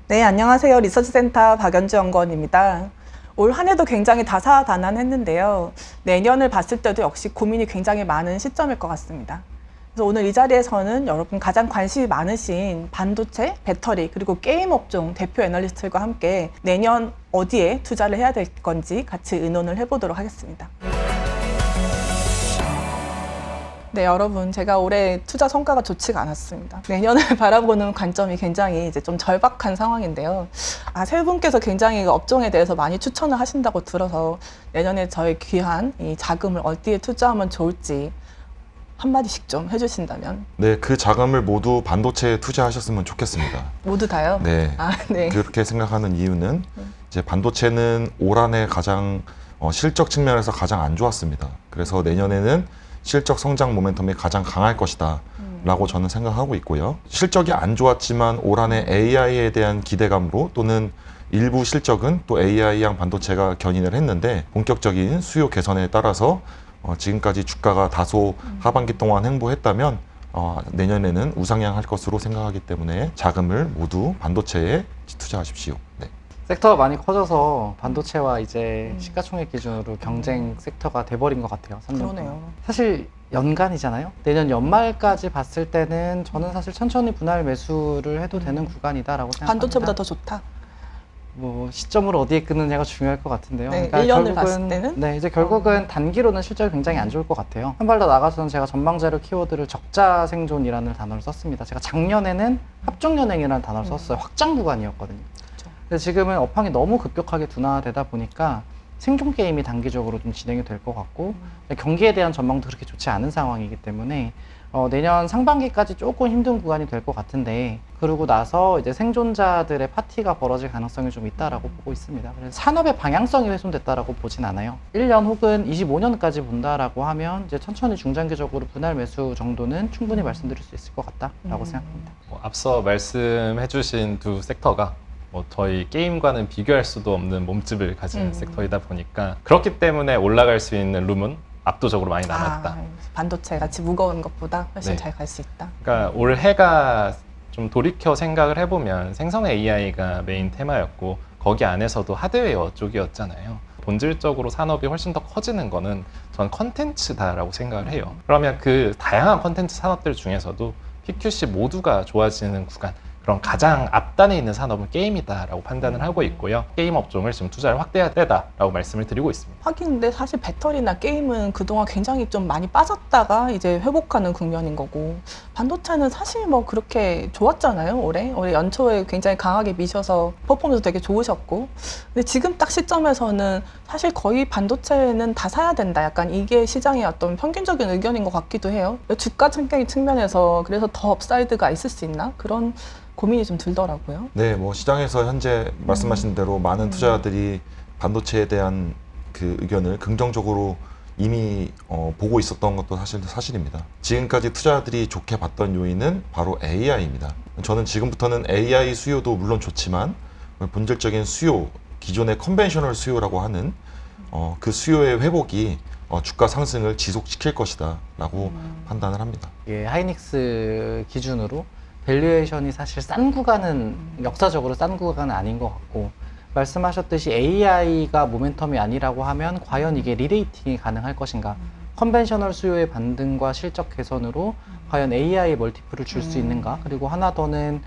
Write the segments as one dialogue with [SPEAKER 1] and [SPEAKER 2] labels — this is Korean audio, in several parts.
[SPEAKER 1] 네, 안녕하세요. 리서치센터 박연주 연구원입니다. 올 한 해도 굉장히 다사다난했는데요. 내년을 봤을 때도 역시 고민이 굉장히 많은 시점일 것 같습니다. 그래서 오늘 이 자리에서는 여러분 가장 관심이 많으신 반도체, 배터리, 그리고 게임 업종 대표 애널리스트들과 함께 내년 어디에 투자를 해야 될 건지 같이 의논을 해보도록 하겠습니다. 네, 여러분, 제가 올해 투자 성과가 좋지가 않았습니다. 내년을 바라보는 관점이 굉장히 이제 좀 절박한 상황인데요. 세 분께서 굉장히 업종에 대해서 많이 추천을 하신다고 들어서 내년에 저의 귀한 이 자금을 어디에 투자하면 좋을지 한마디씩 좀 해주신다면.
[SPEAKER 2] 네, 그 자금을 모두 반도체에 투자하셨으면 좋겠습니다.
[SPEAKER 1] 모두 다요?
[SPEAKER 2] 네.
[SPEAKER 1] 네.
[SPEAKER 2] 그렇게 생각하는 이유는 이제 반도체는 올 한 해 가장 실적 측면에서 가장 안 좋았습니다. 그래서 내년에는 실적 성장 모멘텀이 가장 강할 것이다 라고 저는 생각하고 있고요. 실적이 안 좋았지만 올 한 해 AI에 대한 기대감으로 또는 일부 실적은 또 AI양 반도체가 견인을 했는데 본격적인 수요 개선에 따라서 지금까지 주가가 다소 하반기 동안 횡보했다면 내년에는 우상향할 것으로 생각하기 때문에 자금을 모두 반도체에 투자하십시오. 네.
[SPEAKER 3] 섹터가 많이 커져서 반도체와 이제 시가총액 기준으로 경쟁 섹터가 돼버린 것 같아요. 3년 동안.
[SPEAKER 1] 그러네요.
[SPEAKER 3] 사실 연간이잖아요. 내년 연말까지 봤을 때는 저는 사실 천천히 분할 매수를 해도 되는 구간이다라고 생각합니다.
[SPEAKER 1] 반도체보다 더 좋다?
[SPEAKER 3] 뭐 시점을 어디에 끊느냐가 중요할 것 같은데요.
[SPEAKER 1] 네, 1년을 봤을 때는?
[SPEAKER 3] 네, 이제 결국은 단기로는 실적이 굉장히 안 좋을 것 같아요. 한 발 더 나가서는 제가 전망자료 키워드를 적자 생존이라는 단어를 썼습니다. 제가 작년에는 합종연행이라는 단어를 썼어요. 확장 구간이었거든요. 근데 지금은 업황이 너무 급격하게 둔화되다 보니까 생존 게임이 단기적으로 좀 진행이 될 것 같고 경기에 대한 전망도 그렇게 좋지 않은 상황이기 때문에 내년 상반기까지 조금 힘든 구간이 될 것 같은데 그러고 나서 이제 생존자들의 파티가 벌어질 가능성이 좀 있다라고 보고 있습니다. 그래서 산업의 방향성이 훼손됐다라고 보진 않아요. 1년 혹은 25년까지 본다라고 하면 이제 천천히 중장기적으로 분할 매수 정도는 충분히 말씀드릴 수 있을 것 같다라고 생각합니다.
[SPEAKER 4] 앞서 말씀해주신 두 섹터가 저희 게임과는 비교할 수도 없는 몸집을 가진 섹터이다 보니까 그렇기 때문에 올라갈 수 있는 룸은 압도적으로 많이 남았다.
[SPEAKER 1] 반도체 같이 무거운 것보다 훨씬
[SPEAKER 4] 네.
[SPEAKER 1] 잘 갈 수 있다.
[SPEAKER 4] 그러니까 올해가 좀 돌이켜 생각을 해보면 생성 AI가 메인 테마였고 거기 안에서도 하드웨어 쪽이었잖아요. 본질적으로 산업이 훨씬 더 커지는 거는 전 컨텐츠다라고 생각을 해요. 그러면 그 다양한 컨텐츠 산업들 중에서도 PQC 모두가 좋아지는 구간, 그럼 가장 앞단에 있는 산업은 게임이다라고 판단을 하고 있고요. 게임 업종을 지금 투자를 확대해야 되다라고 말씀을 드리고 있습니다.
[SPEAKER 1] 하긴 근데 사실 배터리나 게임은 그동안 굉장히 좀 많이 빠졌다가 이제 회복하는 국면인 거고 반도체는 사실 뭐 그렇게 좋았잖아요. 올해 연초에 굉장히 강하게 미셔서 퍼포먼스 되게 좋으셨고 근데 지금 딱 시점에서는 사실 거의 반도체는 다 사야 된다. 약간 이게 시장의 어떤 평균적인 의견인 것 같기도 해요. 주가 측면에서 그래서 더 업사이드가 있을 수 있나? 그런 고민이 좀 들더라고요.
[SPEAKER 2] 네, 뭐 시장에서 현재 말씀하신 대로 많은 투자자들이 반도체에 대한 그 의견을 긍정적으로 이미 보고 있었던 것도 사실입니다. 지금까지 투자자들이 좋게 봤던 요인은 바로 AI입니다. 저는 지금부터는 AI 수요도 물론 좋지만 본질적인 수요, 기존의 컨벤셔널 수요라고 하는 그 수요의 회복이 주가 상승을 지속시킬 것이다 라고 판단을 합니다.
[SPEAKER 3] 예, 하이닉스 기준으로 밸류에이션이 사실 싼 구간은 역사적으로 싼 구간은 아닌 것 같고 말씀하셨듯이 AI가 모멘텀이 아니라고 하면 과연 이게 리레이팅이 가능할 것인가 컨벤셔널 수요의 반등과 실적 개선으로 과연 AI 멀티플을 줄 수 있는가 그리고 하나 더는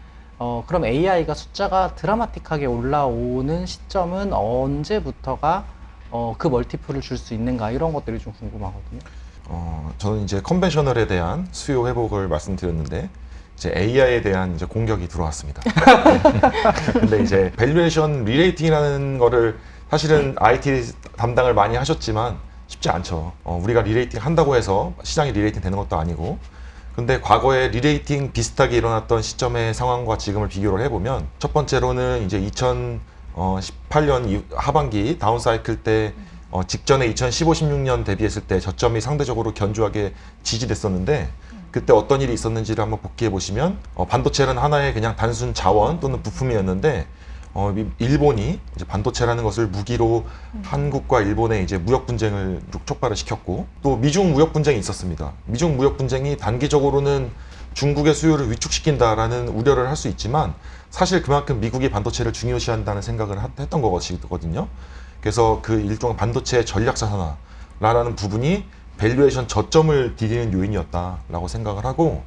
[SPEAKER 3] 그럼 AI가 숫자가 드라마틱하게 올라오는 시점은 언제부터가 그 멀티플을 줄 수 있는가 이런 것들이 좀 궁금하거든요.
[SPEAKER 2] 저는 이제 컨벤셔널에 대한 수요 회복을 말씀드렸는데 이제 AI에 대한 이제 공격이 들어왔습니다. 근데 이제 밸류에이션 리레이팅이라는 거를 사실은 IT 담당을 많이 하셨지만 쉽지 않죠. 우리가 리레이팅 한다고 해서 시장이 리레이팅 되는 것도 아니고 근데 과거에 리레이팅 비슷하게 일어났던 시점의 상황과 지금을 비교를 해보면 첫 번째로는 이제 2018년 하반기 다운사이클 때 직전에 2015, 16년 대비했을 때 저점이 상대적으로 견조하게 지지됐었는데 그때 어떤 일이 있었는지를 한번 복기해 보시면 반도체는 하나의 그냥 단순 자원 또는 부품이었는데 일본이 이제 반도체라는 것을 무기로 한국과 일본의 이제 무역 분쟁을 촉발을 시켰고 또 미중 무역 분쟁이 있었습니다. 미중 무역 분쟁이 단기적으로는 중국의 수요를 위축시킨다라는 우려를 할 수 있지만 사실 그만큼 미국이 반도체를 중요시한다는 생각을 했던 것이거든요. 그래서 그 일종의 반도체 전략 자산화라는 부분이 밸류에이션 저점을 디디는 요인이었다라고 생각을 하고,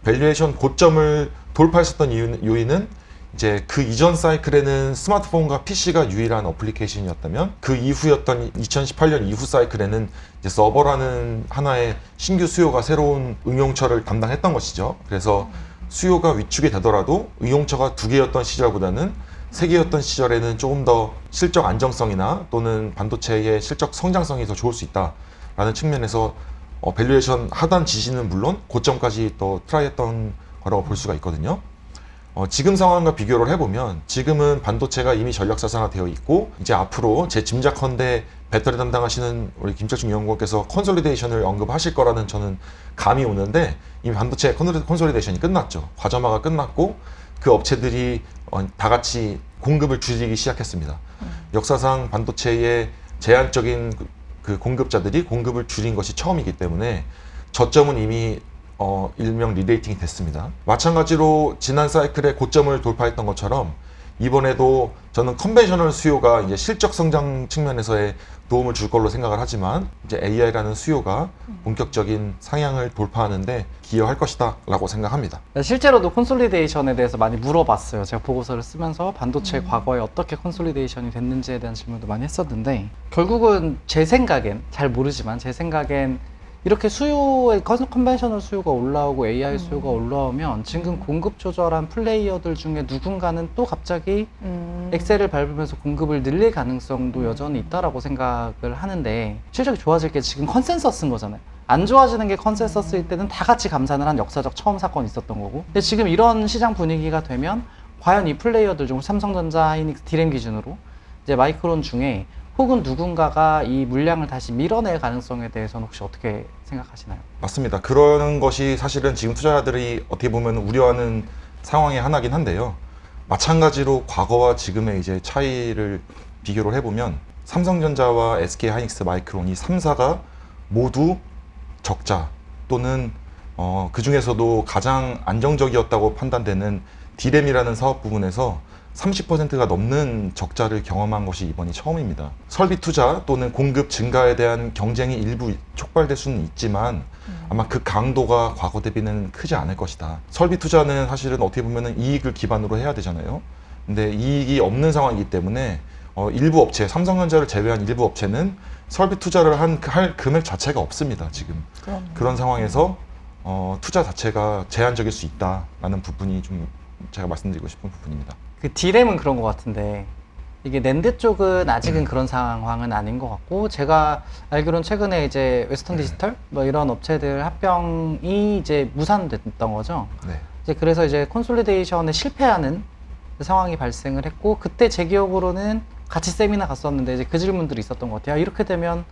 [SPEAKER 2] 밸류에이션 고점을 돌파했었던 요인은 이제 그 이전 사이클에는 스마트폰과 PC가 유일한 어플리케이션이었다면 그 이후였던 2018년 이후 사이클에는 이제 서버라는 하나의 신규 수요가 새로운 응용처를 담당했던 것이죠. 그래서 수요가 위축이 되더라도 응용처가 2개였던 시절보다는 3개였던 시절에는 조금 더 실적 안정성이나 또는 반도체의 실적 성장성이 더 좋을 수 있다라는 측면에서 밸류에이션 하단 지지는 물론 고점까지 또 트라이했던 거라고 볼 수가 있거든요. 지금 상황과 비교를 해보면 지금은 반도체가 이미 전략자산화 되어 있고, 이제 앞으로 제 짐작컨대 배터리 담당하시는 우리 김철중 연구원께서 컨솔리데이션을 언급하실 거라는 저는 감이 오는데, 이미 반도체 컨솔리데이션이 끝났죠. 과점화가 끝났고 그 업체들이 다 같이 공급을 줄이기 시작했습니다. 역사상 반도체의 제한적인 그 공급자들이 공급을 줄인 것이 처음이기 때문에 저점은 이미 일명 리레이팅이 됐습니다. 마찬가지로 지난 사이클의 고점을 돌파했던 것처럼 이번에도 저는 컨벤셔널 수요가 이제 실적 성장 측면에서의 도움을 줄 걸로 생각을 하지만 이제 AI라는 수요가 본격적인 상향을 돌파하는데 기여할 것이다 라고 생각합니다.
[SPEAKER 3] 실제로도 콘솔리데이션에 대해서 많이 물어봤어요. 제가 보고서를 쓰면서 반도체 과거에 어떻게 콘솔리데이션이 됐는지에 대한 질문도 많이 했었는데, 결국은 제 생각엔, 잘 모르지만 제 생각엔 이렇게 수요의 컨벤셔널 수요가 올라오고 AI 수요가 올라오면 지금 공급 조절한 플레이어들 중에 누군가는 또 갑자기 엑셀을 밟으면서 공급을 늘릴 가능성도 여전히 있다라고 생각을 하는데, 실적이 좋아질 게 지금 컨센서스인 거잖아요. 안 좋아지는 게 컨센서스일 때는 다 같이 감산을 한 역사적 처음 사건이 있었던 거고, 근데 지금 이런 시장 분위기가 되면 과연 이 플레이어들 중 삼성전자, 하이닉스, 디램 기준으로 이제 마이크론 중에 혹은 누군가가 이 물량을 다시 밀어낼 가능성에 대해서는 혹시 어떻게 생각하시나요?
[SPEAKER 2] 맞습니다. 그러는 것이 사실은 지금 투자자들이 어떻게 보면 우려하는 상황의 하나긴 한데요. 마찬가지로 과거와 지금의 이제 차이를 비교를 해보면 삼성전자와 SK 하이닉스, 마이크론 이 3사가 모두 적자 또는 그 중에서도 가장 안정적이었다고 판단되는 디램이라는 사업 부분에서 30%가 넘는 적자를 경험한 것이 이번이 처음입니다. 설비 투자 또는 공급 증가에 대한 경쟁이 일부 촉발될 수는 있지만 아마 그 강도가 과거 대비는 크지 않을 것이다. 설비 투자는 사실은 어떻게 보면 이익을 기반으로 해야 되잖아요. 근데 이익이 없는 상황이기 때문에 일부 업체, 삼성전자를 제외한 일부 업체는 설비 투자를 할 금액 자체가 없습니다. 지금 그런 상황에서 투자 자체가 제한적일 수 있다라는 부분이 좀 제가 말씀드리고 싶은 부분입니다.
[SPEAKER 3] 그 디램은 그런 것 같은데, 이게 낸드 쪽은 아직은 그런 상황은 아닌 것 같고, 제가 알기로는 최근에 이제 웨스턴 디지털 뭐 이런 업체들 합병이 이제 무산됐던 거죠.
[SPEAKER 2] 네.
[SPEAKER 3] 이제 그래서 이제 콘솔리데이션에 실패하는 상황이 발생을 했고, 그때 제 기억으로는 같이 세미나 갔었는데 이제 그 질문들이 있었던 것 같아요. 이렇게 되면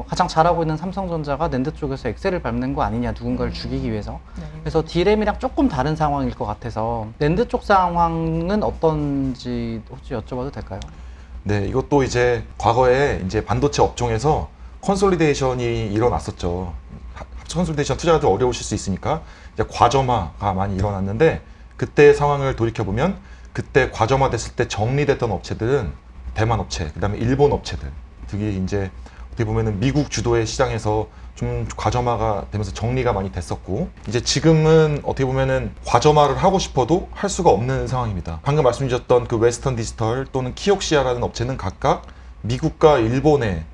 [SPEAKER 3] 가장 잘하고 있는 삼성전자가 낸드 쪽에서 엑셀을 밟는 거 아니냐, 누군가를 죽이기 위해서. 그래서 디램이랑 조금 다른 상황일 것 같아서 낸드 쪽 상황은 어떤지 혹시 여쭤봐도 될까요?
[SPEAKER 2] 네, 이것도 이제 과거에 이제 반도체 업종에서 컨솔리데이션이 일어났었죠. 컨솔리데이션 투자자들 어려우실 수 있으니까 이제 과점화가 많이 일어났는데, 그때 상황을 돌이켜보면 그때 과점화됐을 때 정리됐던 업체들은 대만 업체, 그 다음에 일본 업체들, 특히 이제 어떻게 보면은 미국 주도의 시장에서 좀 과점화가 되면서 정리가 많이 됐었고, 이제 지금은 어떻게 보면은 과점화를 하고 싶어도 할 수가 없는 상황입니다. 방금 말씀드렸던 그 웨스턴 디지털 또는 키옥시아라는 업체는 각각 미국과 일본에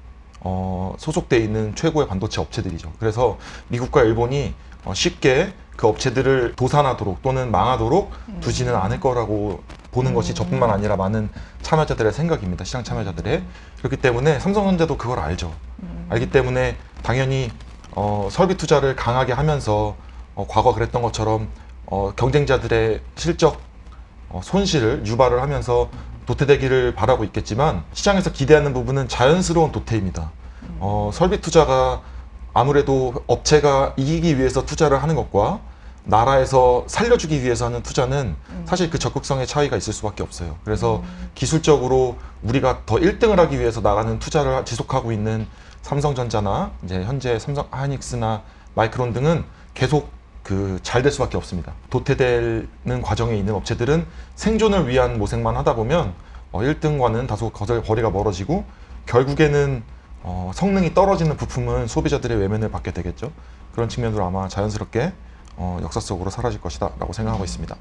[SPEAKER 2] 소속돼 있는 최고의 반도체 업체들이죠. 그래서 미국과 일본이 쉽게 그 업체들을 도산하도록 또는 망하도록 두지는 않을 거라고 보는 것이 저뿐만 아니라 많은 참여자들의 생각입니다. 시장 참여자들의. 그렇기 때문에 삼성전자도 그걸 알죠. 알기 때문에 당연히 설비 투자를 강하게 하면서 과거 그랬던 것처럼 경쟁자들의 실적 손실을 유발을 하면서 도태되기를 바라고 있겠지만, 시장에서 기대하는 부분은 자연스러운 도태입니다. 설비 투자가 아무래도 업체가 이기기 위해서 투자를 하는 것과 나라에서 살려주기 위해서 하는 투자는 사실 그 적극성의 차이가 있을 수밖에 없어요. 그래서 기술적으로 우리가 더 1등을 하기 위해서 나가는 투자를 지속하고 있는 삼성전자나 이제 현재 삼성 하이닉스나 마이크론 등은 계속 잘 될 수밖에 없습니다. 도태되는 과정에 있는 업체들은 생존을 위한 모색만 하다 보면 1등과는 다소 거리가 멀어지고 결국에는 성능이 떨어지는 부품은 소비자들의 외면을 받게 되겠죠. 그런 측면으로 아마 자연스럽게 역사 속으로 사라질 것이다 라고 생각하고 있습니다.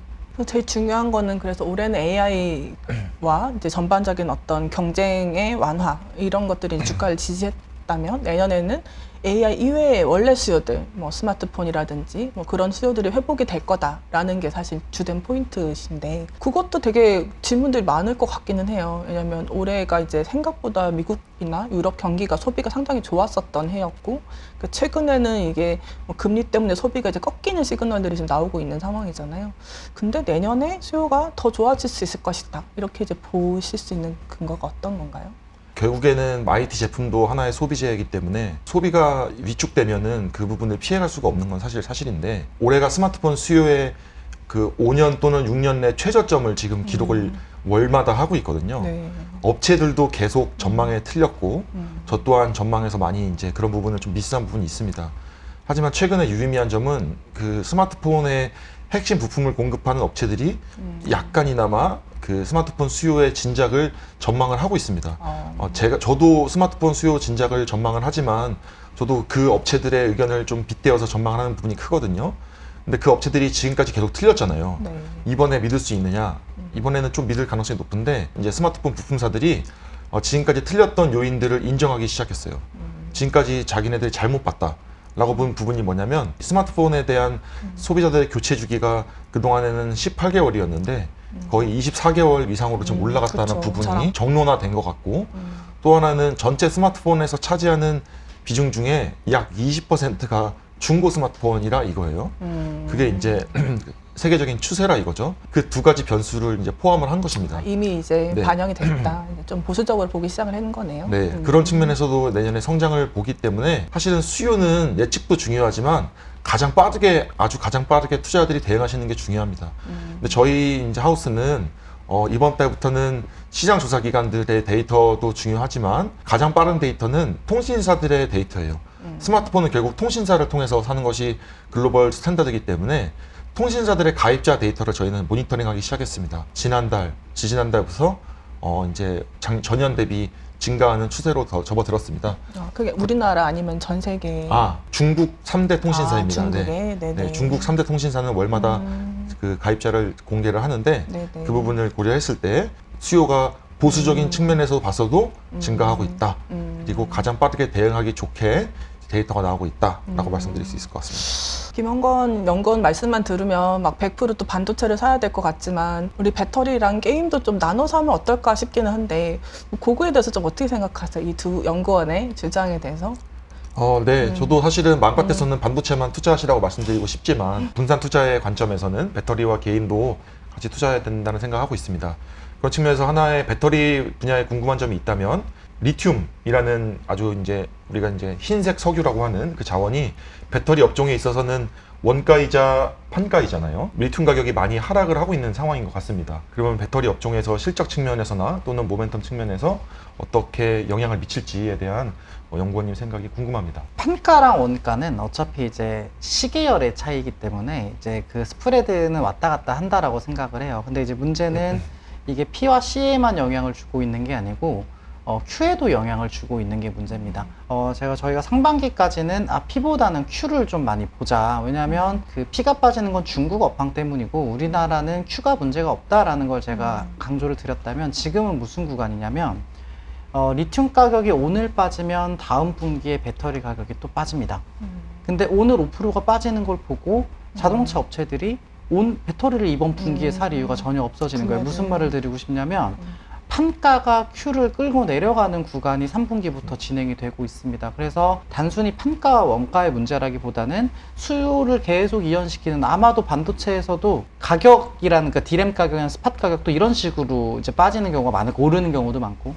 [SPEAKER 1] 제일 중요한 거는 그래서 올해는 AI와 이제 전반적인 어떤 경쟁의 완화 이런 것들이 주가를 지지했다면 내년에는 AI 이외의 원래 수요들, 뭐 스마트폰이라든지 뭐 그런 수요들이 회복이 될 거다라는 게 사실 주된 포인트신데 그것도 되게 질문들이 많을 것 같기는 해요. 왜냐하면 올해가 이제 생각보다 미국이나 유럽 경기가 소비가 상당히 좋았었던 해였고 최근에는 이게 뭐 금리 때문에 소비가 이제 꺾이는 시그널들이 지금 나오고 있는 상황이잖아요. 근데 내년에 수요가 더 좋아질 수 있을 것이다. 이렇게 이제 보실 수 있는 근거가 어떤 건가요?
[SPEAKER 2] 결국에는 IT 제품도 하나의 소비재이기 때문에 소비가 위축되면은 그 부분을 피해갈 수가 없는 건 사실인데 올해가 스마트폰 수요의 그 5년 또는 6년 내 최저점을 지금 기록을 월마다 하고 있거든요.
[SPEAKER 1] 네.
[SPEAKER 2] 업체들도 계속 전망에 틀렸고 저 또한 전망에서 많이 이제 그런 부분을 좀 미스한 부분이 있습니다. 하지만 최근에 유의미한 점은 그 스마트폰의 핵심 부품을 공급하는 업체들이 약간이나마 그 스마트폰 수요의 진작을 전망을 하고 있습니다. 저도 스마트폰 수요 진작을 전망을 하지만 저도 그 업체들의 의견을 좀 빗대어서 전망하는 부분이 크거든요. 근데 그 업체들이 지금까지 계속 틀렸잖아요.
[SPEAKER 1] 네.
[SPEAKER 2] 이번에 믿을 수 있느냐? 이번에는 좀 믿을 가능성이 높은데 이제 스마트폰 부품사들이 지금까지 틀렸던 요인들을 인정하기 시작했어요. 지금까지 자기네들이 잘못 봤다. 라고 본 부분이 뭐냐면 스마트폰에 대한 소비자들의 교체 주기가 그동안에는 18개월이었는데 거의 24개월 이상으로 좀 올라갔다는
[SPEAKER 1] 그쵸.
[SPEAKER 2] 부분이 정론화된 것 같고 또 하나는 전체 스마트폰에서 차지하는 비중 중에 약 20%가 중고 스마트폰이라 이거예요. 그게 이제 세계적인 추세라 이거죠. 그 두 가지 변수를 이제 포함을 한 것입니다.
[SPEAKER 1] 이미 이제
[SPEAKER 2] 네.
[SPEAKER 1] 반영이 됐다. 이제 좀 보수적으로 보기 시작을 한 거네요.
[SPEAKER 2] 네, 그런 측면에서도 내년에 성장을 보기 때문에 사실은 수요는 예측도 중요하지만 아주 가장 빠르게 투자자들이 대응하시는 게 중요합니다. 근데 저희 이제 하우스는 이번 달부터는 시장 조사 기관들의 데이터도 중요하지만 가장 빠른 데이터는 통신사들의 데이터예요. 스마트폰은 결국 통신사를 통해서 사는 것이 글로벌 스탠다드이기 때문에 통신사들의 가입자 데이터를 저희는 모니터링하기 시작했습니다. 지지난달부터 이제 전년 대비 증가하는 추세로 더 접어들었습니다.
[SPEAKER 1] 그게 우리나라 아니면 전 세계?
[SPEAKER 2] 중국 3대 통신사입니다.
[SPEAKER 1] 중국에?
[SPEAKER 2] 네, 중국 3대 통신사는 월마다 그 가입자를 공개를 하는데
[SPEAKER 1] 네네.
[SPEAKER 2] 그 부분을 고려했을 때 수요가 보수적인 측면에서 봐서도 증가하고 있다. 그리고 가장 빠르게 대응하기 좋게 데이터가 나오고 있다라고 말씀드릴 수 있을 것 같습니다.
[SPEAKER 1] 김영건 연구원 말씀만 들으면 막 100%또 반도체를 사야 될 것 같지만 우리 배터리랑 게임도 좀 나눠 사면 어떨까 싶기는 한데 그거에 대해서 좀 어떻게 생각하세요? 이 두 연구원의 주장에 대해서?
[SPEAKER 2] 네. 저도 사실은 마음 같아서는 반도체만 투자하시라고 말씀드리고 싶지만 분산 투자의 관점에서는 배터리와 게임도 같이 투자해야 된다는 생각하고 있습니다. 그런 측면에서 하나의 배터리 분야에 궁금한 점이 있다면 리튬이라는 아주 이제 우리가 이제 흰색 석유라고 하는 그 자원이 배터리 업종에 있어서는 원가이자 판가이잖아요. 리튬 가격이 많이 하락을 하고 있는 상황인 것 같습니다. 그러면 배터리 업종에서 실적 측면에서나 또는 모멘텀 측면에서 어떻게 영향을 미칠지에 대한 연구원님 생각이 궁금합니다.
[SPEAKER 3] 판가랑 원가는 어차피 이제 시계열의 차이이기 때문에 이제 그 스프레드는 왔다 갔다 한다라고 생각을 해요. 근데 이제 문제는 이게 P와 C에만 영향을 주고 있는 게 아니고 Q에도 영향을 주고 있는 게 문제입니다. 저희가 상반기까지는 P보다는 Q를 좀 많이 보자. 왜냐하면 그 P가 빠지는 건 중국 업황 때문이고 우리나라는 Q가 문제가 없다라는 걸 제가 강조를 드렸다면 지금은 무슨 구간이냐면 리튬 가격이 오늘 빠지면 다음 분기에 배터리 가격이 또 빠집니다. 근데 오늘 5%가 빠지는 걸 보고 자동차 업체들이 배터리를 이번 분기에 살 이유가 전혀 없어지는 거예요. 무슨 말을 드리고 싶냐면 판가가 Q를 끌고 내려가는 구간이 3분기부터 진행이 되고 있습니다. 그래서 단순히 판가와 원가의 문제라기보다는 수요를 계속 이연시키는 아마도 반도체에서도 가격이라는 그러니까 디램 가격이나 스팟 가격도 이런 식으로 이제 빠지는 경우가 많고 오르는 경우도 많고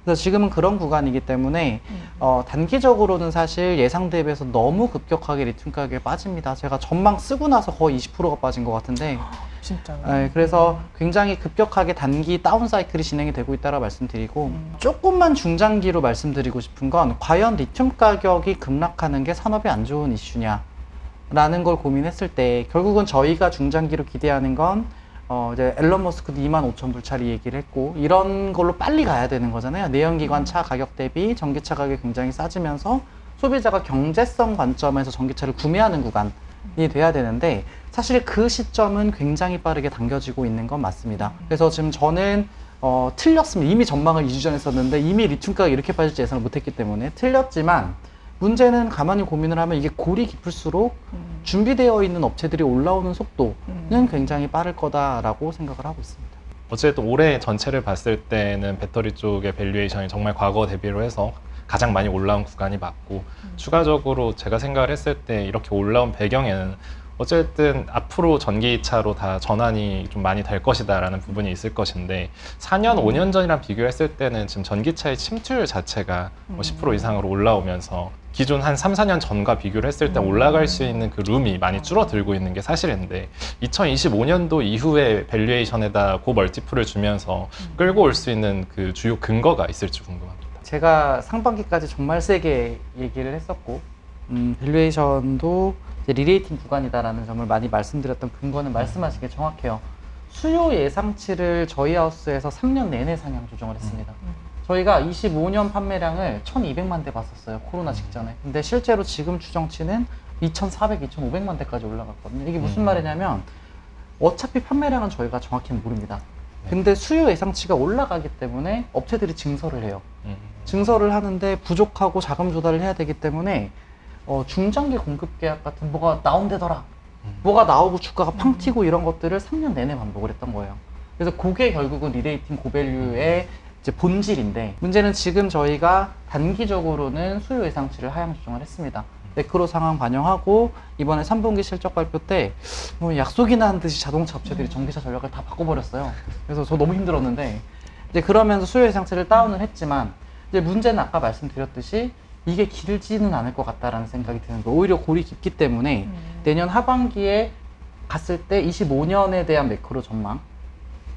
[SPEAKER 3] 그래서 지금은 그런 구간이기 때문에 단기적으로는 사실 예상 대비해서 너무 급격하게 리튬 가격이 빠집니다. 제가 전망 쓰고 나서 거의 20%가 빠진 것 같은데
[SPEAKER 1] 진짜요?
[SPEAKER 3] 네, 그래서 굉장히 급격하게 단기 다운 사이클이 진행이 되고 있다고 말씀드리고 조금만 중장기로 말씀드리고 싶은 건 과연 리튬 가격이 급락하는 게 산업에 안 좋은 이슈냐 라는 걸 고민했을 때 결국은 저희가 중장기로 기대하는 건 이제 앨런 머스크도 25,000불짜리 얘기를 했고 이런 걸로 빨리 가야 되는 거잖아요. 내연기관 차 가격 대비 전기차 가격이 굉장히 싸지면서 소비자가 경제성 관점에서 전기차를 구매하는 구간이 돼야 되는데 사실 그 시점은 굉장히 빠르게 당겨지고 있는 건 맞습니다. 그래서 지금 저는 틀렸습니다. 이미 전망을 2주 전에 썼는데 이미 리튬 가격이 이렇게 빠질지 예상을 못했기 때문에 틀렸지만 문제는 가만히 고민을 하면 이게 골이 깊을수록 준비되어 있는 업체들이 올라오는 속도는 굉장히 빠를 거다라고 생각을 하고 있습니다.
[SPEAKER 4] 어쨌든 올해 전체를 봤을 때는 배터리 쪽의 밸류에이션이 정말 과거 대비로 해서 가장 많이 올라온 구간이 맞고 추가적으로 제가 생각을 했을 때 이렇게 올라온 배경에는 어쨌든 앞으로 전기차로 다 전환이 좀 많이 될 것이다 라는 부분이 있을 것인데 4년, 5년 전이랑 비교했을 때는 지금 전기차의 침투율 자체가 10% 이상으로 올라오면서 기존 한 3, 4년 전과 비교를 했을 때 올라갈 수 있는 그 룸이 많이 줄어들고 있는 게 사실인데 2025년도 이후에 밸류에이션에다 고멀티플을 주면서 끌고 올 수 있는 그 주요 근거가 있을지 궁금합니다.
[SPEAKER 3] 제가 상반기까지 정말 세게 얘기를 했었고 밸류에이션도 이제 리레이팅 구간이다라는 점을 많이 말씀드렸던 근거는 말씀하신 게 정확해요. 수요 예상치를 저희 하우스에서 3년 내내 상향 조정을 했습니다. 저희가 25년 판매량을 1200만 대 봤었어요. 코로나 직전에. 근데 실제로 지금 추정치는 2400, 2500만 대까지 올라갔거든요. 이게 무슨 말이냐면 어차피 판매량은 저희가 정확히는 모릅니다. 근데 수요 예상치가 올라가기 때문에 업체들이 증설을 해요. 증설을 하는데 부족하고 자금 조달을 해야 되기 때문에 중장기 공급 계약 같은 뭐가 나온대더라. 뭐가 나오고 주가가 팡 튀고 이런 것들을 3년 내내 반복을 했던 거예요. 그래서 그게 결국은 리레이팅 고밸류의 이제 본질인데 문제는 지금 저희가 단기적으로는 수요 예상치를 하향 조정을 했습니다. 매크로 상황 반영하고 이번에 3분기 실적 발표 때 뭐 약속이나 한 듯이 자동차 업체들이 전기차 전략을 다 바꿔버렸어요. 그래서 저 너무 힘들었는데 이제 그러면서 수요 예상치를 다운을 했지만 이제 문제는 아까 말씀드렸듯이 이게 길지는 않을 것 같다라는 생각이 드는 거예요. 오히려 골이 깊기 때문에 내년 하반기에 갔을 때 25년에 대한 매크로 전망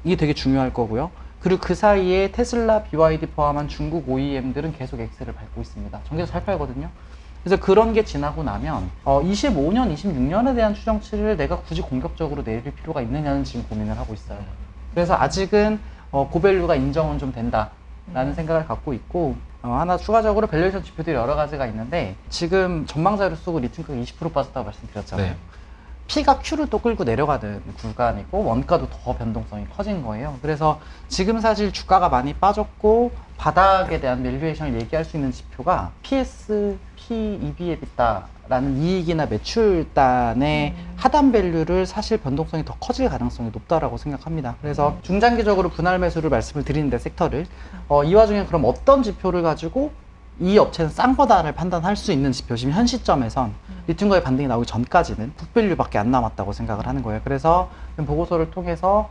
[SPEAKER 3] 이게 되게 중요할 거고요. 그리고 그 사이에 테슬라, BYD 포함한 중국 OEM들은 계속 엑셀을 밟고 있습니다. 전기차 잘 팔거든요. 그래서 그런 게 지나고 나면 25년, 26년에 대한 추정치를 내가 굳이 공격적으로 내릴 필요가 있느냐는 지금 고민을 하고 있어요. 그래서 아직은 고밸류가 인정은 좀 된다라는 생각을 갖고 있고 하나 추가적으로 밸류에이션 지표들이 여러 가지가 있는데 지금 전망자료 쓰고 리튬 가격이 20% 빠졌다고 말씀드렸잖아요.
[SPEAKER 4] 네.
[SPEAKER 3] P가 Q를 또 끌고 내려가는 구간이고 원가도 더 변동성이 커진 거예요. 그래서 지금 사실 주가가 많이 빠졌고 바닥에 대한 밸류에이션을 얘기할 수 있는 지표가 PS, P, EV/EBITDA라는 이익이나 매출단의 하단 밸류를 사실 변동성이 더 커질 가능성이 높다라고 생각합니다. 그래서 중장기적으로 분할 매수를 말씀을 드리는데 섹터를 이 와중에 그럼 어떤 지표를 가지고 이 업체는 싼 거다를 판단할 수 있는 지표, 지금 현 시점에선 리튬과의 반등이 나오기 전까지는 북밸류밖에 안 남았다고 생각을 하는 거예요. 그래서 보고서를 통해서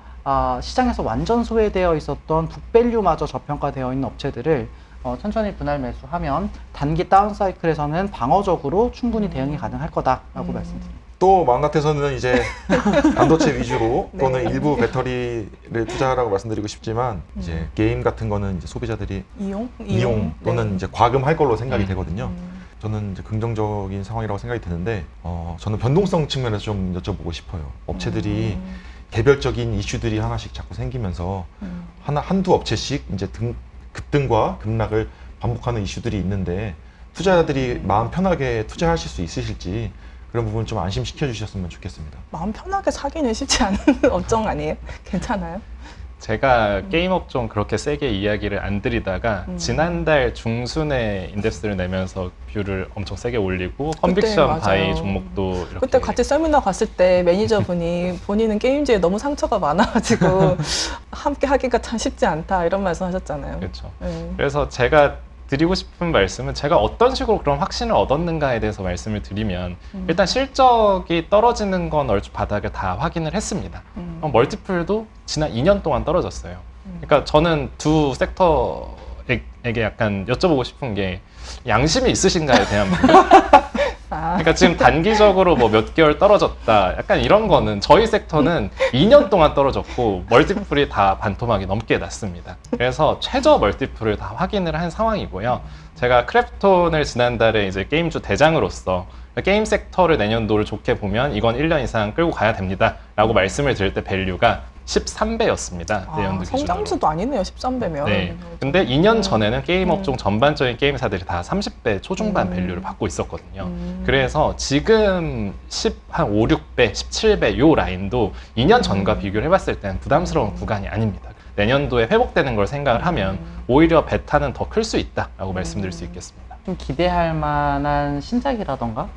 [SPEAKER 3] 시장에서 완전 소외되어 있었던 북밸류마저 저평가되어 있는 업체들을 천천히 분할 매수하면 단기 다운 사이클에서는 방어적으로 충분히 대응이 가능할 거다라고 말씀드립니다.
[SPEAKER 2] 또 마음 같아서는 이제 반도체 위주로
[SPEAKER 1] 네.
[SPEAKER 2] 또는 일부 배터리를 투자하라고 말씀드리고 싶지만 이제 게임 같은 거는 이제 소비자들이 이용 또는
[SPEAKER 1] 네.
[SPEAKER 2] 이제 과금할 걸로 생각이 되거든요. 저는 이제 긍정적인 상황이라고 생각이 드는데 저는 변동성 측면에서 좀 여쭤보고 싶어요. 업체들이 개별적인 이슈들이 하나씩 자꾸 생기면서 한두 업체씩 이제 급등과 급락을 반복하는 이슈들이 있는데 투자자들이 마음 편하게 투자하실 수 있으실지 그런 부분 좀 안심시켜 주셨으면 좋겠습니다.
[SPEAKER 1] 마음 편하게 사기는 쉽지 않은 업종 아니에요? 괜찮아요?
[SPEAKER 4] 제가 게임 업종 그렇게 세게 이야기를 안 드리다가 지난달 중순에 인덱스를 내면서 뷰를 엄청 세게 올리고 컨빅션
[SPEAKER 1] 맞아요.
[SPEAKER 4] 바이 종목도 이렇게
[SPEAKER 1] 그때 같이 세미나 갔을 때 매니저분이 본인은 게임즈에 너무 상처가 많아가지고 함께 하기가 참 쉽지 않다 이런 말씀 하셨잖아요.
[SPEAKER 4] 그렇죠.
[SPEAKER 1] 네.
[SPEAKER 4] 그래서 제가 드리고 싶은 말씀은 제가 어떤 식으로 그런 확신을 얻었는가에 대해서 말씀을 드리면 일단 실적이 떨어지는 건 얼추 바닥을 다 확인을 했습니다. 멀티플도 지난 2년 동안 떨어졌어요. 그러니까 저는 두 섹터에게 약간 여쭤보고 싶은 게 양심이 있으신가에 대한 부분. 그러니까 지금 단기적으로 뭐 몇 개월 떨어졌다 약간 이런 거는 저희 섹터는 2년 동안 떨어졌고 멀티플이 다 반토막이 넘게 났습니다. 그래서 최저 멀티플을 다 확인을 한 상황이고요. 제가 크래프톤을 지난달에 이제 게임주 대장으로서 게임 섹터를 내년도를 좋게 보면 이건 1년 이상 끌고 가야 됩니다 라고 말씀을 드릴 때 밸류가 13배였습니다. 내년도 기준으로.
[SPEAKER 1] 성장주도 아니네요. 13배면.
[SPEAKER 4] 네. 근데 2년 전에는 게임 업종 전반적인 게임사들이 다 30배 초중반 밸류를 받고 있었거든요. 그래서 지금 한 5, 6배, 17배 요 라인도 2년 전과 비교를 해봤을 때는 부담스러운 구간이 아닙니다. 내년도에 회복되는 걸 생각을 하면 오히려 베타는 더 클 수 있다라고 말씀드릴 수 있겠습니다.
[SPEAKER 3] 좀 기대할 만한 신작이라던가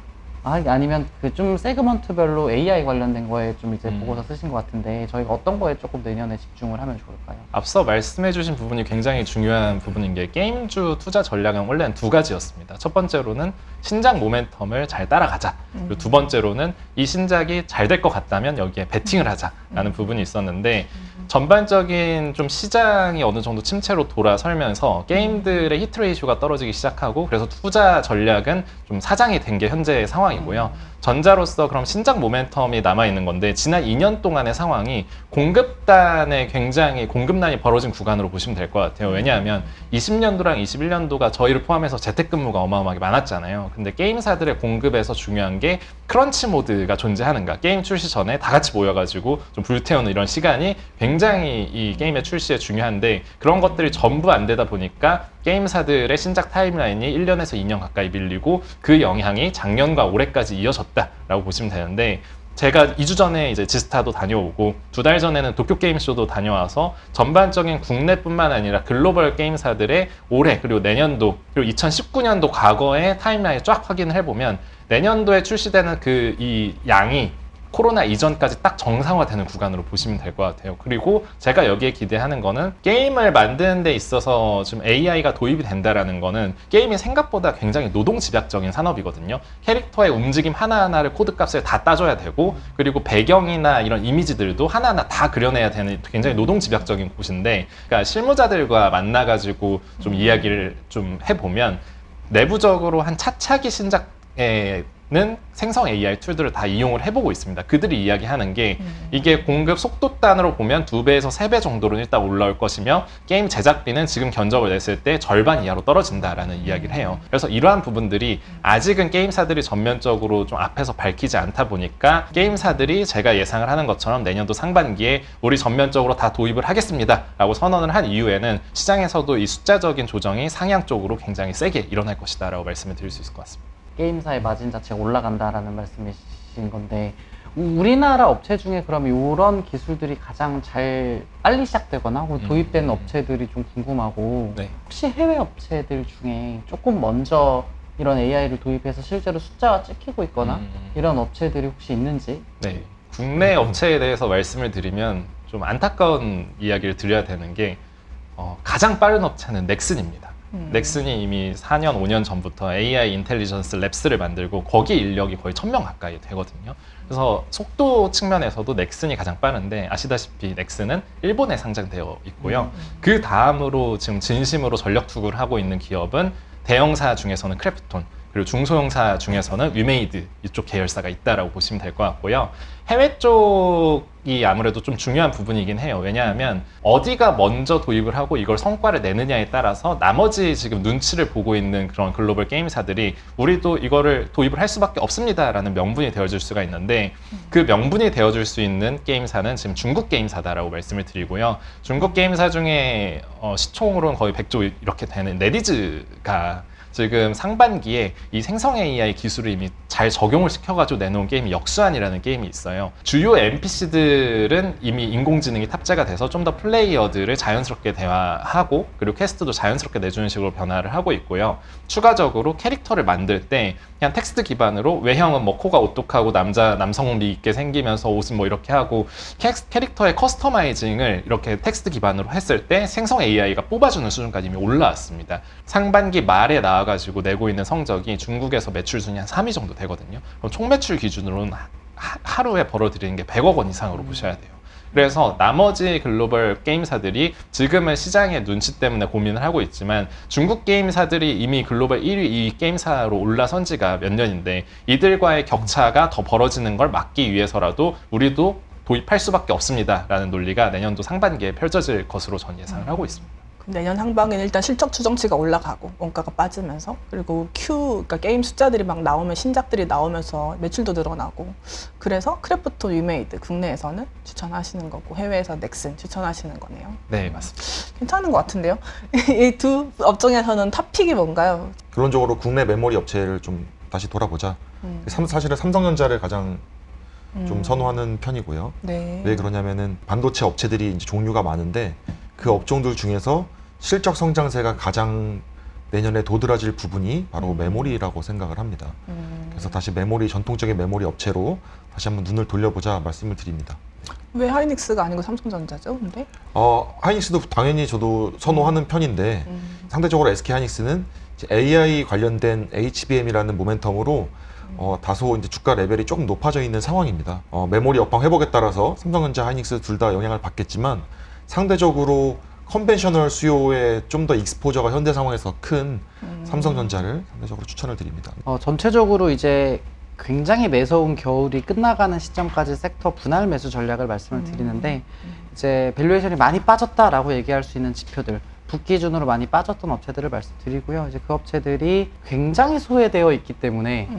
[SPEAKER 3] 아니면 그 좀 세그먼트별로 AI 관련된 거에 좀 이제 보고서 쓰신 것 같은데 저희가 어떤 거에 조금 내년에 집중을 하면 좋을까요?
[SPEAKER 4] 앞서 말씀해주신 부분이 굉장히 중요한 부분인 게 게임주 투자 전략은 원래는 두 가지였습니다. 첫 번째로는 신작 모멘텀을 잘 따라가자. 그리고 두 번째로는 이 신작이 잘 될 것 같다면 여기에 베팅을 하자라는 부분이 있었는데 전반적인 좀 시장이 어느 정도 침체로 돌아설면서 게임들의 히트 레이쇼가 떨어지기 시작하고 그래서 투자 전략은 좀 사장이 된 게 현재의 상황이고요. 전자로서 그럼 신작 모멘텀이 남아있는 건데 지난 2년 동안의 상황이 공급단에 굉장히 공급난이 벌어진 구간으로 보시면 될 것 같아요. 왜냐하면 20년도랑 21년도가 저희를 포함해서 재택근무가 어마어마하게 많았잖아요. 근데 게임사들의 공급에서 중요한 게 크런치 모드가 존재하는가. 게임 출시 전에 다 같이 모여가지고 좀 불태우는 이런 시간이 굉장히 이 게임의 출시에 중요한데 그런 것들이 전부 안 되다 보니까 게임사들의 신작 타임라인이 1년에서 2년 가까이 밀리고 그 영향이 작년과 올해까지 이어졌다라고 보시면 되는데 제가 2주 전에 이제 지스타도 다녀오고 2달 전에는 도쿄 게임쇼도 다녀와서 전반적인 국내뿐만 아니라 글로벌 게임사들의 올해 그리고 내년도 그리고 2019년도 과거의 타임라인을 쫙 확인을 해보면 내년도에 출시되는 그 이 양이 코로나 이전까지 딱 정상화되는 구간으로 보시면 될 것 같아요. 그리고 제가 여기에 기대하는 거는 게임을 만드는 데 있어서 좀 AI가 도입이 된다라는 거는 게임이 생각보다 굉장히 노동집약적인 산업이거든요. 캐릭터의 움직임 하나하나를 코드값을 다 따줘야 되고 그리고 배경이나 이런 이미지들도 하나하나 다 그려내야 되는 굉장히 노동집약적인 곳인데 그러니까 실무자들과 만나가지고 좀 이야기를 좀 해보면 내부적으로 한 차차기 신작에 는 생성 AI 툴들을 다 이용을 해보고 있습니다. 그들이 이야기하는 게 이게 공급 속도단으로 보면 2배에서 3배 정도로 일단 올라올 것이며 게임 제작비는 지금 견적을 냈을 때 절반 이하로 떨어진다라는 이야기를 해요. 그래서 이러한 부분들이 아직은 게임사들이 전면적으로 좀 앞에서 밝히지 않다 보니까 게임사들이 제가 예상을 하는 것처럼 내년도 상반기에 우리 전면적으로 다 도입을 하겠습니다 라고 선언을 한 이후에는 시장에서도 이 숫자적인 조정이 상향 쪽으로 굉장히 세게 일어날 것이다 라고 말씀을 드릴 수 있을 것 같습니다.
[SPEAKER 3] 게임사의 마진 자체가 올라간다라는 말씀이신 건데 우리나라 업체 중에 그럼 이런 기술들이 가장 잘 빨리 시작되거나 혹은 도입되는 업체들이 좀 궁금하고
[SPEAKER 4] 네.
[SPEAKER 3] 혹시 해외 업체들 중에 조금 먼저 이런 AI를 도입해서 실제로 숫자가 찍히고 있거나 이런 업체들이 혹시 있는지?
[SPEAKER 4] 네. 국내 업체에 대해서 말씀을 드리면 좀 안타까운 이야기를 드려야 되는 게 가장 빠른 업체는 넥슨입니다. 넥슨이 이미 4년, 5년 전부터 AI 인텔리전스 랩스를 만들고 거기 인력이 거의 1000명 가까이 되거든요. 그래서 속도 측면에서도 넥슨이 가장 빠른데 아시다시피 넥슨은 일본에 상장되어 있고요. 그 다음으로 지금 진심으로 전력 투구를 하고 있는 기업은 대형사 중에서는 크래프톤 그리고 중소형사 중에서는 위메이드 이쪽 계열사가 있다라고 보시면 될 것 같고요. 해외 쪽이 아무래도 좀 중요한 부분이긴 해요. 왜냐하면 어디가 먼저 도입을 하고 이걸 성과를 내느냐에 따라서 나머지 지금 눈치를 보고 있는 그런 글로벌 게임사들이 우리도 이거를 도입을 할 수밖에 없습니다라는 명분이 되어줄 수가 있는데 그 명분이 되어줄 수 있는 게임사는 지금 중국 게임사다라고 말씀을 드리고요. 중국 게임사 중에 시총으로는 거의 100조 이렇게 되는 네디즈가 지금 상반기에 이 생성 AI 기술을 이미 잘 적용을 시켜가지고 내놓은 게임이 역수안이라는 게임이 있어요. 주요 NPC들은 이미 인공지능이 탑재가 돼서 좀 더 플레이어들을 자연스럽게 대화하고 그리고 퀘스트도 자연스럽게 내주는 식으로 변화를 하고 있고요. 추가적으로 캐릭터를 만들 때 그냥 텍스트 기반으로 외형은 뭐 코가 오똑하고 남성미 있게 생기면서 옷은 뭐 이렇게 하고 캐릭터의 커스터마이징을 이렇게 텍스트 기반으로 했을 때 생성 AI가 뽑아주는 수준까지 이미 올라왔습니다. 상반기 말에 나와가지고 내고 있는 성적이 중국에서 매출 순위 한 3위 정도 되거든요. 그럼 총 매출 기준으로는 하루에 벌어들이는 게 100억 원 이상으로 보셔야 돼요. 그래서 나머지 글로벌 게임사들이 지금은 시장의 눈치 때문에 고민을 하고 있지만 중국 게임사들이 이미 글로벌 1위 게임사로 올라선 지가 몇 년인데 이들과의 격차가 더 벌어지는 걸 막기 위해서라도 우리도 도입할 수밖에 없습니다 라는 논리가 내년도 상반기에 펼쳐질 것으로 전 예상을 하고 있습니다.
[SPEAKER 1] 내년 상반기는 일단 실적 추정치가 올라가고 원가가 빠지면서 그리고 그러니까 게임 숫자들이 막 나오면 신작들이 나오면서 매출도 늘어나고 그래서 크래프톤 위메이드 국내에서는 추천하시는 거고 해외에서 넥슨 추천하시는 거네요.
[SPEAKER 4] 네, 맞습니다.
[SPEAKER 1] 괜찮은 것 같은데요. 이 두 업종에서는 탑픽이 뭔가요?
[SPEAKER 2] 결론적으로 국내 메모리 업체를 좀 다시 돌아보자. 사실은 삼성전자를 가장 좀 선호하는 편이고요.
[SPEAKER 1] 네.
[SPEAKER 2] 왜 그러냐면은 반도체 업체들이 이제 종류가 많은데 그 업종들 중에서 실적 성장세가 가장 내년에 도드라질 부분이 바로 메모리라고 생각을 합니다. 그래서 다시 전통적인 메모리 업체로 다시 한번 눈을 돌려보자 말씀을 드립니다.
[SPEAKER 1] 왜 하이닉스가 아니고 삼성전자죠? 근데?
[SPEAKER 2] 하이닉스도 당연히 저도 선호하는 편인데 상대적으로 SK 하이닉스는 AI 관련된 HBM이라는 모멘텀으로 다소 이제 주가 레벨이 조금 높아져 있는 상황입니다. 메모리 업황 회복에 따라서 삼성전자, 하이닉스 둘 다 영향을 받겠지만 상대적으로 컨벤셔널 수요에 좀 더 익스포저가 현대 상황에서 큰 삼성전자를 상대적으로 추천을 드립니다.
[SPEAKER 3] 전체적으로 이제 굉장히 매서운 겨울이 끝나가는 시점까지 섹터 분할 매수 전략을 말씀을 드리는데 이제 밸류에이션이 많이 빠졌다라고 얘기할 수 있는 지표들 북 기준으로 많이 빠졌던 업체들을 말씀드리고요. 이제 그 업체들이 굉장히 소외되어 있기 때문에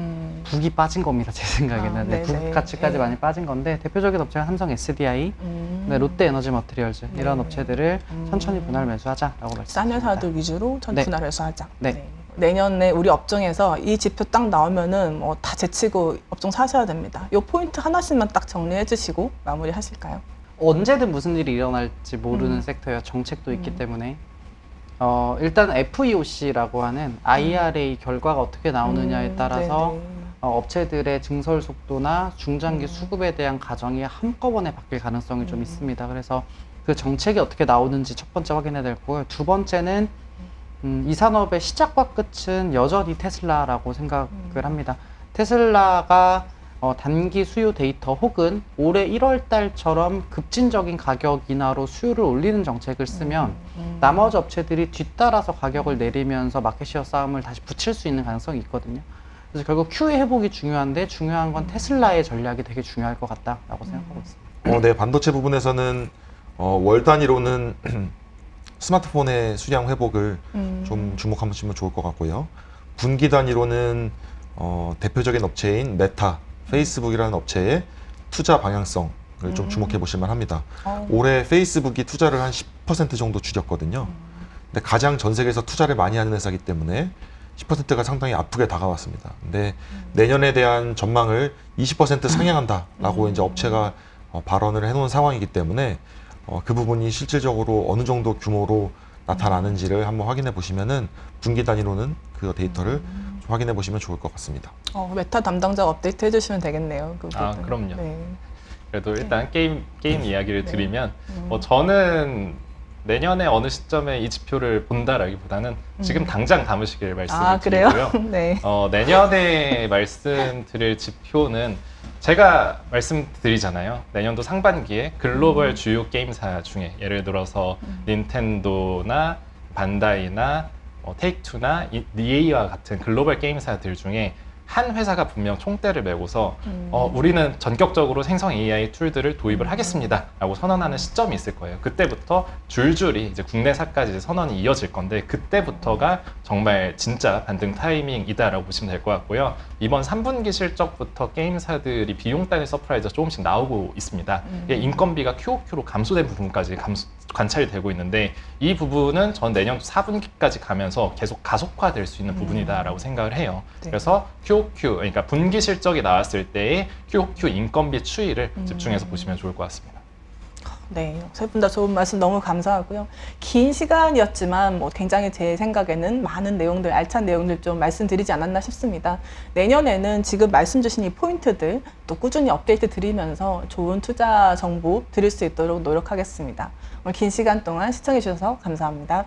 [SPEAKER 3] 북이 빠진 겁니다. 제 생각에는. 네, 북 가치까지 많이 빠진 건데 대표적인 업체가 삼성 SDI, 네, 롯데 에너지 머티리얼즈 이런 업체들을 천천히 분할 매수하자라고 말씀드립니다.
[SPEAKER 1] 싼 회사들 위주로
[SPEAKER 3] 네.
[SPEAKER 1] 분할 매수하자.
[SPEAKER 3] 네.
[SPEAKER 1] 내년에 우리 업종에서 이 지표 딱 나오면은 뭐 다 제치고 업종 사셔야 됩니다. 요 포인트 하나씩만 딱 정리해 주시고 마무리 하실까요?
[SPEAKER 3] 언제든 무슨 일이 일어날지 모르는 섹터예요. 정책도 있기 때문에. 일단 FEOC라고 하는 IRA 결과가 어떻게 나오느냐에 따라서 업체들의 증설 속도나 중장기 수급에 대한 가정이 한꺼번에 바뀔 가능성이 좀 있습니다. 그래서 그 정책이 어떻게 나오는지 첫 번째 확인해야 될 거고요. 두 번째는 이 산업의 시작과 끝은 여전히 테슬라라고 생각을 합니다. 테슬라가 단기 수요 데이터 혹은 올해 1월 달처럼 급진적인 가격 인하로 수요를 올리는 정책을 쓰면 나머지 업체들이 뒤따라서 가격을 내리면서 마켓시어 싸움을 다시 붙일 수 있는 가능성이 있거든요. 그래서 결국 Q의 회복이 중요한데 중요한 건 테슬라의 전략이 되게 중요할 것 같다라고 생각하고 있습니다.
[SPEAKER 2] 네, 반도체 부분에서는 월 단위로는 스마트폰의 수량 회복을 좀 주목하시면 좋을 것 같고요. 분기 단위로는 대표적인 업체인 메타, 페이스북이라는 업체의 투자 방향성을 좀 주목해 보실 만합니다. 올해 페이스북이 투자를 한 10% 정도 줄였거든요. 근데 가장 전 세계에서 투자를 많이 하는 회사이기 때문에 10%가 상당히 아프게 다가왔습니다. 근데 내년에 대한 전망을 20% 상향한다라고 이제 업체가 발언을 해놓은 상황이기 때문에 그 부분이 실질적으로 어느 정도 규모로 나타나는지를 한번 확인해 보시면은 분기 단위로는 그 데이터를 좀 확인해 보시면 좋을 것 같습니다.
[SPEAKER 1] 메타 담당자 업데이트 해주시면 되겠네요. 그 부분.
[SPEAKER 4] 그럼요.
[SPEAKER 1] 네.
[SPEAKER 4] 그래도 일단 게임 이야기를
[SPEAKER 1] 네.
[SPEAKER 4] 드리면 저는 내년에 어느 시점에 이 지표를 본다라기보다는 지금 당장 담으시길 말씀을
[SPEAKER 1] 그래요?
[SPEAKER 4] 드리고요.
[SPEAKER 1] 네.
[SPEAKER 4] 내년에 말씀드릴 지표는 제가 말씀드리잖아요. 내년도 상반기에 글로벌 주요 게임사 중에 예를 들어서 닌텐도나 반다이나 테이크투나 EA와 같은 글로벌 게임사들 중에 한 회사가 분명 총대를 메고서 우리는 전격적으로 생성 AI 툴들을 도입을 하겠습니다 라고 선언하는 시점이 있을 거예요. 그때부터 줄줄이 이제 국내사까지 이제 선언이 이어질 건데 그때부터가 정말 진짜 반등 타이밍이다 라고 보시면 될 것 같고요. 이번 3분기 실적부터 게임사들이 비용 단위 서프라이즈가 조금씩 나오고 있습니다. 이게 인건비가 QOQ로 감소된 부분까지 관찰이 되고 있는데 이 부분은 전 내년 4분기까지 가면서 계속 가속화될 수 있는 부분이다라고 생각을 해요.
[SPEAKER 1] 네.
[SPEAKER 4] 그래서 QOQ, 그러니까 분기 실적이 나왔을 때의 QOQ 인건비 추이를 집중해서 보시면 좋을 것 같습니다.
[SPEAKER 1] 네, 세 분 다 좋은 말씀 너무 감사하고요. 긴 시간이었지만 굉장히 제 생각에는 많은 내용들, 알찬 내용들 좀 말씀드리지 않았나 싶습니다. 내년에는 지금 말씀 주신 이 포인트들 또 꾸준히 업데이트 드리면서 좋은 투자 정보 드릴 수 있도록 노력하겠습니다. 오늘 긴 시간 동안 시청해 주셔서 감사합니다.